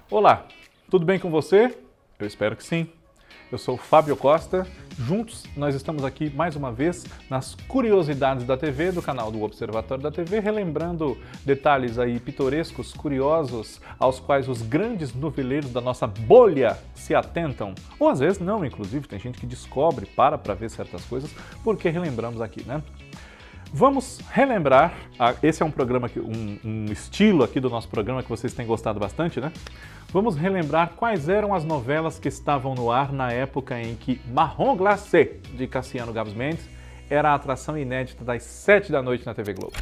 Olá, tudo bem com você? Eu espero que sim. Eu sou o Fábio Costa. Juntos nós estamos aqui mais uma vez nas curiosidades da TV, do canal do Observatório da TV, relembrando detalhes aí pitorescos, curiosos, aos quais os grandes noveleiros da nossa bolha se atentam. Ou às vezes não, inclusive, tem gente que descobre, para ver certas coisas, porque relembramos aqui, né? Vamos relembrar, esse é um programa, um estilo aqui do nosso programa que vocês têm gostado bastante, né? Vamos relembrar quais eram as novelas que estavam no ar na época em que Marrom Glacé, de Cassiano Gabos Mendes, era a atração inédita das 7 da noite na TV Globo.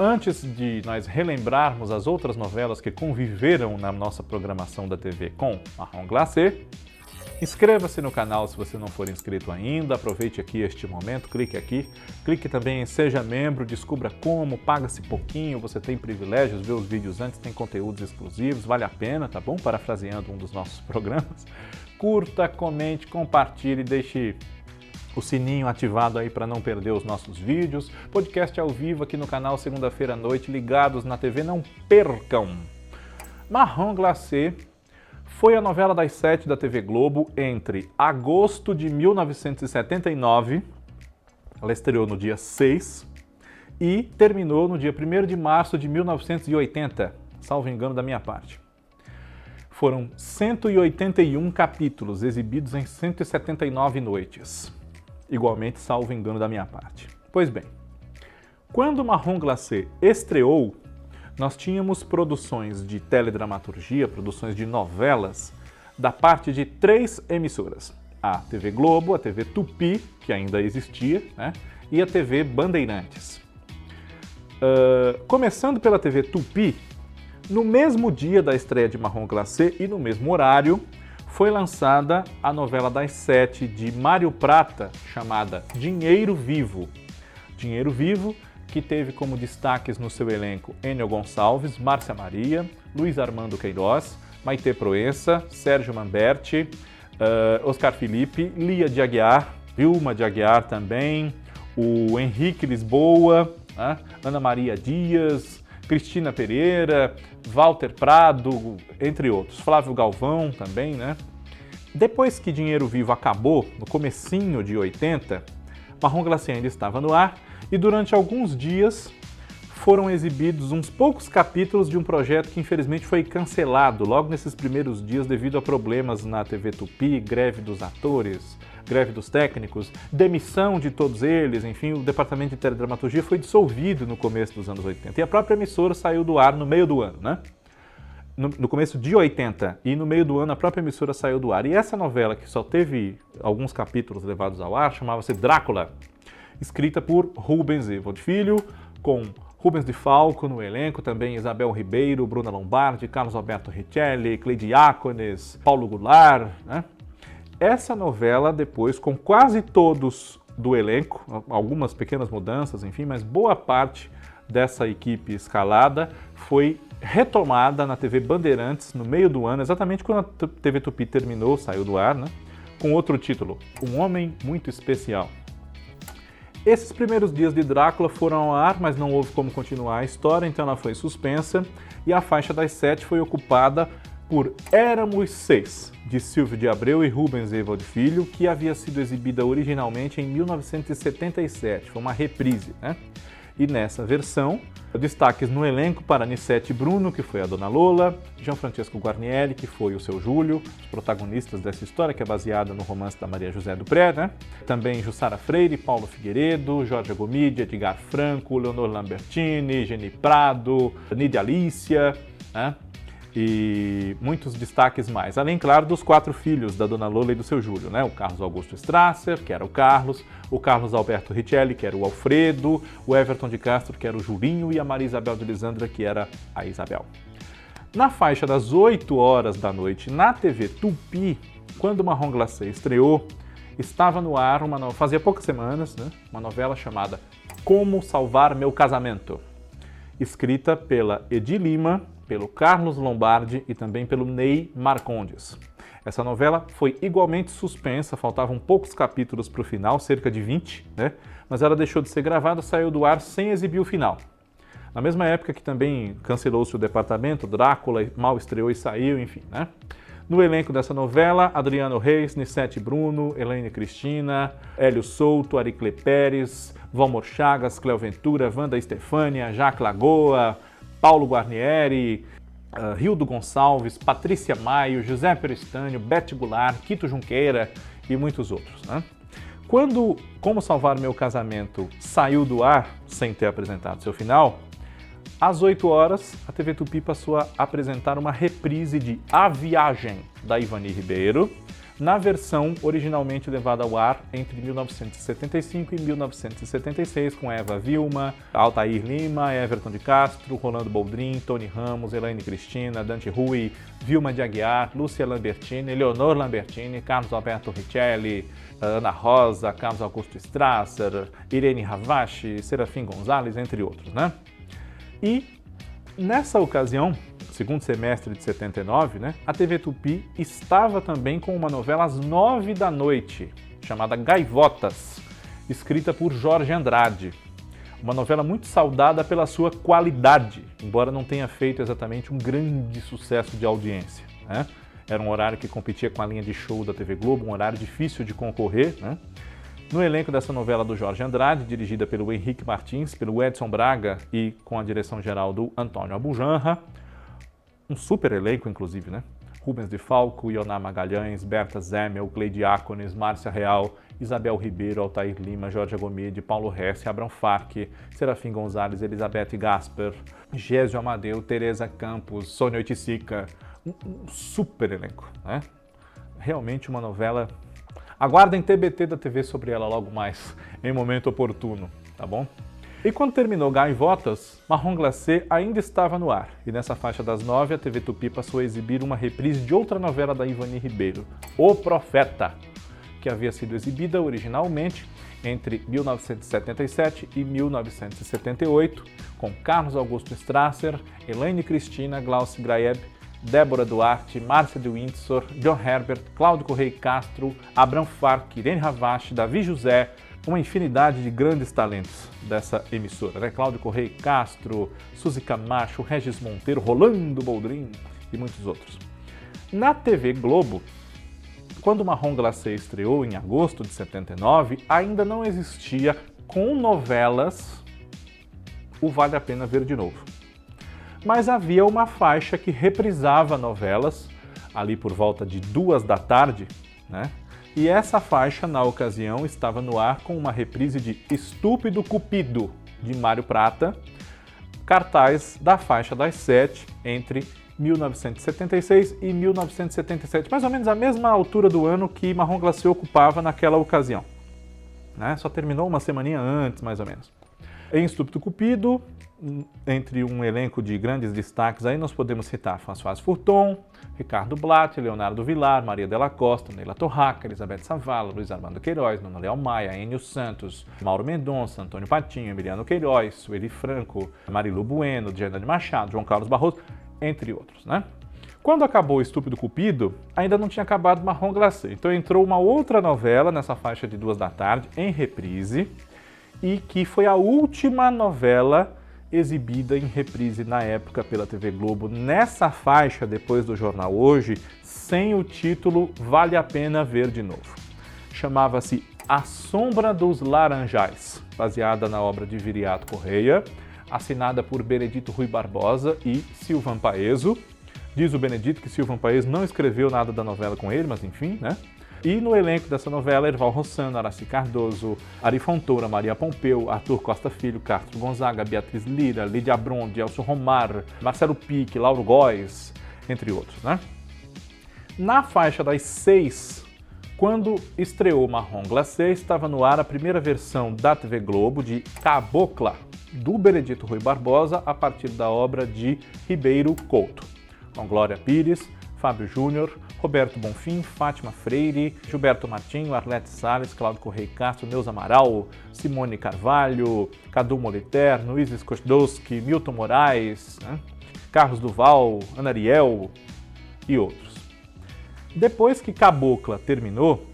Antes de nós relembrarmos as outras novelas que conviveram na nossa programação da TV com Marrom Glacé, inscreva-se no canal se você não for inscrito ainda, aproveite aqui este momento, clique aqui, clique também em Seja Membro, descubra como, paga-se pouquinho, você tem privilégios, vê os vídeos antes, tem conteúdos exclusivos, vale a pena, tá bom? Parafraseando um dos nossos programas. Curta, comente, compartilhe, deixe o sininho ativado aí para não perder os nossos vídeos. Podcast ao vivo aqui no canal segunda-feira à noite, ligados na TV, não percam! Marrom Glacé foi a novela das 7 da TV Globo entre agosto de 1979, ela estreou no dia 6, e terminou no dia 1º de março de 1980, salvo engano da minha parte. Foram 181 capítulos exibidos em 179 noites. Igualmente, salvo engano da minha parte. Pois bem, quando Marrom Glacé estreou, nós tínhamos produções de teledramaturgia, produções de novelas, da parte de 3 emissoras. A TV Globo, a TV Tupi, que ainda existia, né? E a TV Bandeirantes. Começando pela TV Tupi, no mesmo dia da estreia de Marrom Glacé e no mesmo horário, foi lançada a novela das 7 de Mário Prata, chamada Dinheiro Vivo. Dinheiro Vivo, que teve como destaques no seu elenco Enio Gonçalves, Márcia Maria, Luiz Armando Queiroz, Maitê Proença, Sérgio Manberti, Oscar Felipe, Lia de Aguiar, Vilma de Aguiar também, o Henrique Lisboa, Ana Maria Dias, Cristina Pereira, Walter Prado, entre outros. Flávio Galvão também, né? Depois que Dinheiro Vivo acabou, no comecinho de 80, Marrom Glacé ainda estava no ar e durante alguns dias foram exibidos uns poucos capítulos de um projeto que infelizmente foi cancelado logo nesses primeiros dias devido a problemas na TV Tupi, greve dos atores, greve dos técnicos, demissão de todos eles, enfim, o departamento de teledramaturgia foi dissolvido no começo dos anos 80 e a própria emissora saiu do ar no meio do ano, né? No começo de 80 e no meio do ano a própria emissora saiu do ar. E essa novela, que só teve alguns capítulos levados ao ar, chamava-se Drácula, escrita por Rubens Evald Filho, com Rubens de Falco no elenco, também Isabel Ribeiro, Bruna Lombardi, Carlos Alberto Richelli, Cleide Diácones, Paulo Goulart, né? Essa novela, depois, com quase todos do elenco, algumas pequenas mudanças, enfim, mas boa parte dessa equipe escalada foi retomada na TV Bandeirantes no meio do ano, exatamente quando a TV Tupi terminou, saiu do ar, né? Com outro título, Um Homem Muito Especial. Esses primeiros dias de Drácula foram ao ar, mas não houve como continuar a história, então ela foi suspensa e a faixa das 7 foi ocupada por Éramos 6, de Silvio de Abreu e Rubens Evald Filho, que havia sido exibida originalmente em 1977, foi uma reprise, né? E nessa versão, destaques no elenco para Anissete Bruno, que foi a Dona Lola, João Francesco Guarnieri, que foi o seu Júlio, os protagonistas dessa história, que é baseada no romance da Maria José do Pré, né? Também Jussara Freire, Paulo Figueiredo, Jorge Agomidi, Edgar Franco, Leonor Lambertini, Geni Prado, Nídia Alicia, né? E muitos destaques mais. Além, claro, dos 4 filhos da Dona Lola e do seu Júlio, né? O Carlos Augusto Strasser, que era o Carlos Alberto Richelli, que era o Alfredo, o Everton de Castro, que era o Julinho, e a Maria Isabel de Lisandra, que era a Isabel. Na faixa das 8 horas da noite, na TV Tupi, quando Marrom Glacé estreou, estava no ar, fazia poucas semanas, né? Uma novela chamada Como Salvar Meu Casamento, escrita pela Edi Lima, pelo Carlos Lombardi e também pelo Ney Marcondes. Essa novela foi igualmente suspensa, faltavam poucos capítulos para o final, cerca de 20, né? Mas ela deixou de ser gravada, saiu do ar sem exibir o final. Na mesma época que também cancelou-se o Departamento, Drácula mal estreou e saiu, enfim, né? No elenco dessa novela, Adriano Reis, Nissete Bruno, Elaine Cristina, Hélio Souto, Aricle Pérez, Valmor Chagas, Cleo Ventura, Wanda Estefânia, Jaque Lagoa, Paulo Guarnieri, Hildo Gonçalves, Patrícia Maio, José Perestânio, Bete Goulart, Quito Junqueira e muitos outros, né? Quando Como Salvar Meu Casamento saiu do ar, sem ter apresentado seu final, às 8 horas, a TV Tupi passou a apresentar uma reprise de A Viagem, da Ivani Ribeiro, na versão originalmente levada ao ar entre 1975 e 1976, com Eva Vilma, Altair Lima, Everton de Castro, Rolando Boldrin, Tony Ramos, Elaine Cristina, Dante Rui, Vilma de Aguiar, Lúcia Lambertini, Leonor Lambertini, Carlos Alberto Richelli, Ana Rosa, Carlos Augusto Strasser, Irene Ravache, Serafim Gonzalez, entre outros, né? E nessa ocasião, segundo semestre de 79, né, a TV Tupi estava também com uma novela às 9 da noite, chamada Gaivotas, escrita por Jorge Andrade. Uma novela muito saudada pela sua qualidade, embora não tenha feito exatamente um grande sucesso de audiência, né? Era um horário que competia com a linha de show da TV Globo, um horário difícil de concorrer, né? No elenco dessa novela do Jorge Andrade, dirigida pelo Henrique Martins, pelo Edson Braga e com a direção geral do Antônio Abujanra, um super elenco, inclusive, né? Rubens de Falco, Ioná Magalhães, Berta Zemmel, Cleide Ácones, Márcia Real, Isabel Ribeiro, Altair Lima, Jorge Agomede, Paulo Hesse, Abrão Farque, Serafim Gonzalez, Elizabeth Gasper, Gésio Amadeu, Tereza Campos, Sônia Oiticica. Um super elenco, né? Realmente uma novela. Aguardem TBT da TV sobre ela logo mais, em momento oportuno, tá bom? E quando terminou Gaivotas, Marrom Glacé ainda estava no ar. E nessa faixa das 9, a TV Tupi passou a exibir uma reprise de outra novela da Ivani Ribeiro, O Profeta, que havia sido exibida originalmente entre 1977 e 1978, com Carlos Augusto Strasser, Elaine Cristina, Glaucio Graeb, Débora Duarte, Márcia de Windsor, John Herbert, Cláudio Correia Castro, Abrão Farque, Irene Ravache, Davi José, uma infinidade de grandes talentos dessa emissora, né? Cláudio Correia Castro, Suzy Camacho, Regis Monteiro, Rolando Boldrin e muitos outros. Na TV Globo, quando Marrom Glacé estreou em agosto de 79, ainda não existia com novelas o Vale a Pena Ver de Novo. Mas havia uma faixa que reprisava novelas, ali por volta de 2 da tarde, né? E essa faixa, na ocasião, estava no ar com uma reprise de Estúpido Cupido, de Mário Prata, cartaz da faixa das 7, entre 1976 e 1977, mais ou menos a mesma altura do ano que Marrom Glacé ocupava naquela ocasião, né? Só terminou uma semaninha antes, mais ou menos. Em Estúpido Cupido, entre um elenco de grandes destaques, aí nós podemos citar Françoise Furton, Ricardo Blatt, Leonardo Vilar, Maria Della Costa, Neila Torraca, Elizabeth Savala, Luiz Armando Queiroz, Nona Leal Maia, Enio Santos, Mauro Mendonça, Antônio Patinho, Emiliano Queiroz, Sueli Franco, Marilu Bueno, Diana de Machado, João Carlos Barroso, entre outros, né? Quando acabou Estúpido Cupido, ainda não tinha acabado Marrom Glacé, então entrou uma outra novela nessa faixa de 2 da tarde, em reprise, e que foi a última novela exibida em reprise na época pela TV Globo, nessa faixa depois do Jornal Hoje, sem o título Vale a Pena Ver de Novo. Chamava-se A Sombra dos Laranjais, baseada na obra de Viriato Correia, assinada por Benedito Rui Barbosa e Silvan Paeso. Diz o Benedito que Silvan Paeso não escreveu nada da novela com ele, mas enfim, né? E no elenco dessa novela, Erval Rossano, Araci Cardoso, Ari Fontoura, Maria Pompeu, Arthur Costa Filho, Castro Gonzaga, Beatriz Lira, Lídia Bronde, Elcio Romar, Marcelo Pique, Lauro Góes, entre outros, né? Na faixa das 6, quando estreou Marrom Glacé, estava no ar a primeira versão da TV Globo de Cabocla, do Benedito Rui Barbosa, a partir da obra de Ribeiro Couto, com Glória Pires, Fábio Júnior, Roberto Bonfim, Fátima Freire, Gilberto Martinho, Arlete Salles, Cláudio Correia Castro, Neuza Amaral, Simone Carvalho, Cadu Moliterno, Isis Kostdowski, Milton Moraes, né? Carlos Duval, Ana Ariel e outros. Depois que Cabocla terminou,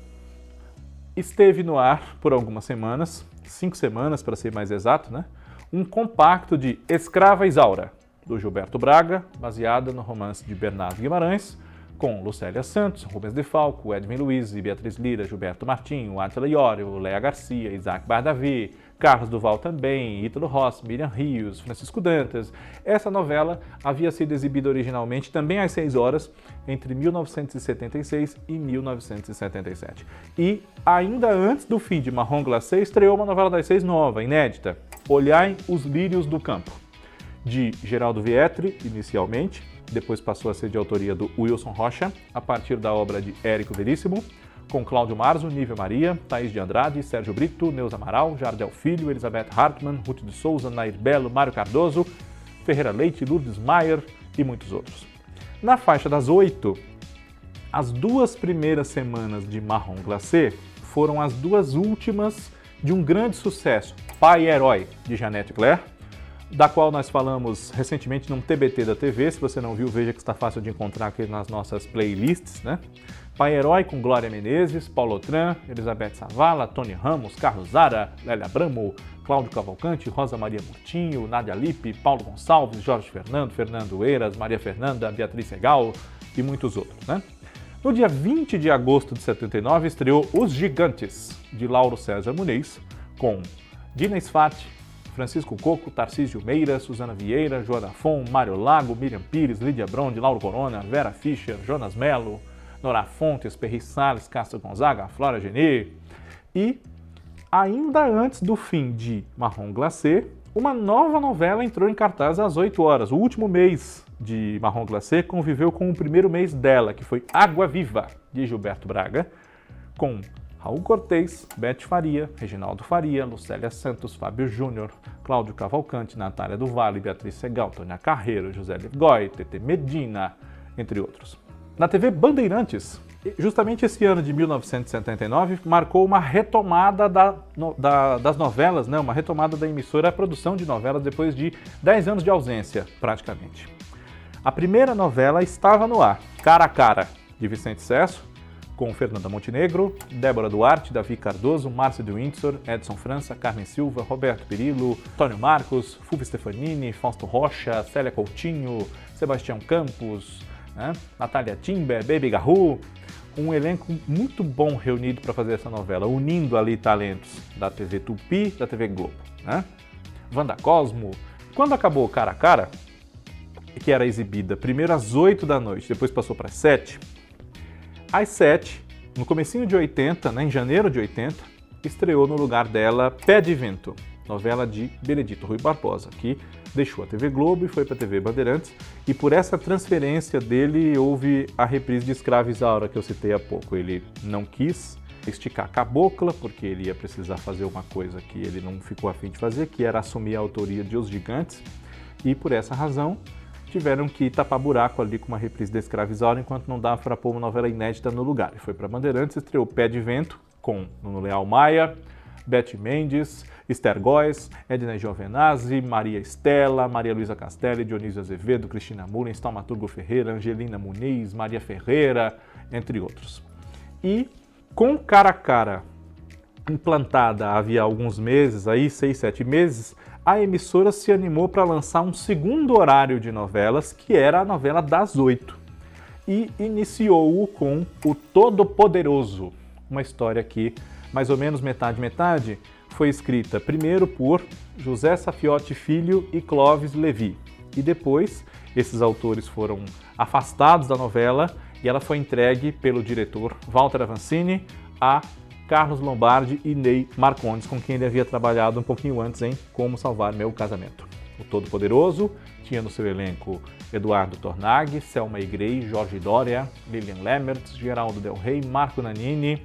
esteve no ar por algumas semanas, 5 semanas para ser mais exato, né? Um compacto de Escrava Isaura, do Gilberto Braga, baseada no romance de Bernardo Guimarães, com Lucélia Santos, Rubens de Falco, Edwin Luiz, Beatriz Lira, Gilberto Martinho, Átila Iorio, Léa Garcia, Isaac Bardavi, Carlos Duval também, Ítalo Rossi, Miriam Rios, Francisco Dantas. Essa novela havia sido exibida originalmente também às 6 horas, entre 1976 e 1977. E, ainda antes do fim de Marrom Glacé, estreou uma novela das 6 nova, inédita, Olhai os Lírios do Campo, de Geraldo Vietri, inicialmente, depois passou a ser de autoria do Wilson Rocha, a partir da obra de Érico Veríssimo, com Cláudio Marzo, Nívia Maria, Thaís de Andrade, Sérgio Brito, Neuza Amaral, Jardel Filho, Elizabeth Hartmann, Ruth de Souza, Nair Belo, Mário Cardoso, Ferreira Leite, Lourdes Maier e muitos outros. Na faixa das 8, as 2 primeiras semanas de Marrom Glacé foram as 2 últimas de um grande sucesso, Pai Herói, de Janete Claire, da qual nós falamos recentemente num TBT da TV. Se você não viu, veja que está fácil de encontrar aqui nas nossas playlists, né? Pai Herói com Glória Menezes, Paulo Otran, Elizabeth Savala, Tony Ramos, Carlos Zara, Lélia Abramo, Cláudio Cavalcante, Rosa Maria Murtinho, Nádia Lippe, Paulo Gonçalves, Jorge Fernando, Fernando Eiras, Maria Fernanda, Beatriz Segal e muitos outros, né? No dia 20 de agosto de 79, estreou Os Gigantes, de Lauro César Muniz, com Dina Sfati, Francisco Coco, Tarcísio Meira, Suzana Vieira, Joana Fon, Mário Lago, Miriam Pires, Lídia Bronde, Lauro Corona, Vera Fischer, Jonas Melo, Nora Fontes, Perri Salles, Castro Gonzaga, Flora Genê. E, ainda antes do fim de Marrom Glacé, uma nova novela entrou em cartaz às 8 horas. O último mês de Marrom Glacé conviveu com o primeiro mês dela, que foi Água Viva, de Gilberto Braga, com Raul Cortez, Beth Faria, Reginaldo Faria, Lucélia Santos, Fábio Júnior, Cláudio Cavalcante, Natália do Vale, Beatriz Segal, Tônia Carreiro, José Goy, Tete Medina, entre outros. Na TV Bandeirantes, justamente esse ano de 1979, marcou uma retomada das novelas, né? Uma retomada da emissora, a produção de novelas depois de 10 anos de ausência, praticamente. A primeira novela estava no ar, Cara a Cara, de Vicente Sesso, com Fernanda Montenegro, Débora Duarte, Davi Cardoso, Márcio de Windsor, Edson França, Carmen Silva, Roberto Perillo, Tônio Marcos, Fulvio Stefanini, Fausto Rocha, Célia Coutinho, Sebastião Campos, né? Natália Timber, Baby Garru, um elenco muito bom reunido para fazer essa novela, unindo ali talentos da TV Tupi, da TV Globo, né? Wanda Cosmo. Quando acabou Cara a Cara, que era exibida primeiro às 8 da noite, depois passou para as 7, às 7, no comecinho de 80, né, em janeiro de 80, estreou no lugar dela Pé de Vento, novela de Benedito Rui Barbosa, que deixou a TV Globo e foi para a TV Bandeirantes, e por essa transferência dele houve a reprise de Escrava Isaura, que eu citei há pouco. Ele não quis esticar Cabocla, porque ele ia precisar fazer uma coisa que ele não ficou a fim de fazer, que era assumir a autoria de Os Gigantes, e por essa razão tiveram que tapar buraco ali com uma reprise da Escrava Isaura, enquanto não dava para pôr uma novela inédita no lugar. E foi para Bandeirantes, estreou Pé de Vento, com Nuno Leal Maia, Beth Mendes, Esther Góes, Edna Giovenazzi, Maria Estela, Maria Luísa Castelli, Dionísio Azevedo, Cristina Mullins, Taumaturgo Ferreira, Angelina Muniz, Maria Ferreira, entre outros. E com Cara a Cara implantada havia alguns meses, aí 6, 7 meses, a emissora se animou para lançar um segundo horário de novelas, que era a novela das 8. E iniciou-o com O Todo-Poderoso, uma história que, mais ou menos metade-metade, foi escrita primeiro por José Safiotti Filho e Clóvis Levi. E depois, esses autores foram afastados da novela e ela foi entregue pelo diretor Walter Avancini a Carlos Lombardi e Ney Marcondes, com quem ele havia trabalhado um pouquinho antes em Como Salvar Meu Casamento. O Todo-Poderoso tinha no seu elenco Eduardo Tornag, Selma Igrey, Jorge Dória, Lilian Lemertz, Geraldo Del Rey, Marco Nanini,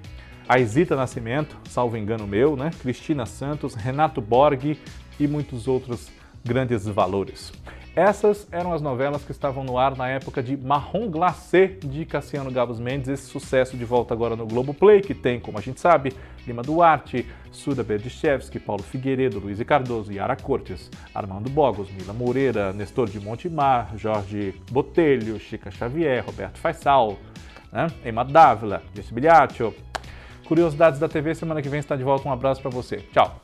Aisita Nascimento, salvo engano meu, né? Cristina Santos, Renato Borghi e muitos outros grandes valores. Essas eram as novelas que estavam no ar na época de Marrom Glacé, de Cassiano Gabos Mendes, esse sucesso de volta agora no Globoplay, que tem, como a gente sabe, Lima Duarte, Suda Berdichevski, Paulo Figueiredo, Luiz Cardoso, Yara Cortes, Armando Bogos, Mila Moreira, Nestor de Montemar, Jorge Botelho, Chica Xavier, Roberto Faisal, né? Emma Dávila, disse Biliaccio. Curiosidades da TV, semana que vem está de volta. Um abraço para você. Tchau.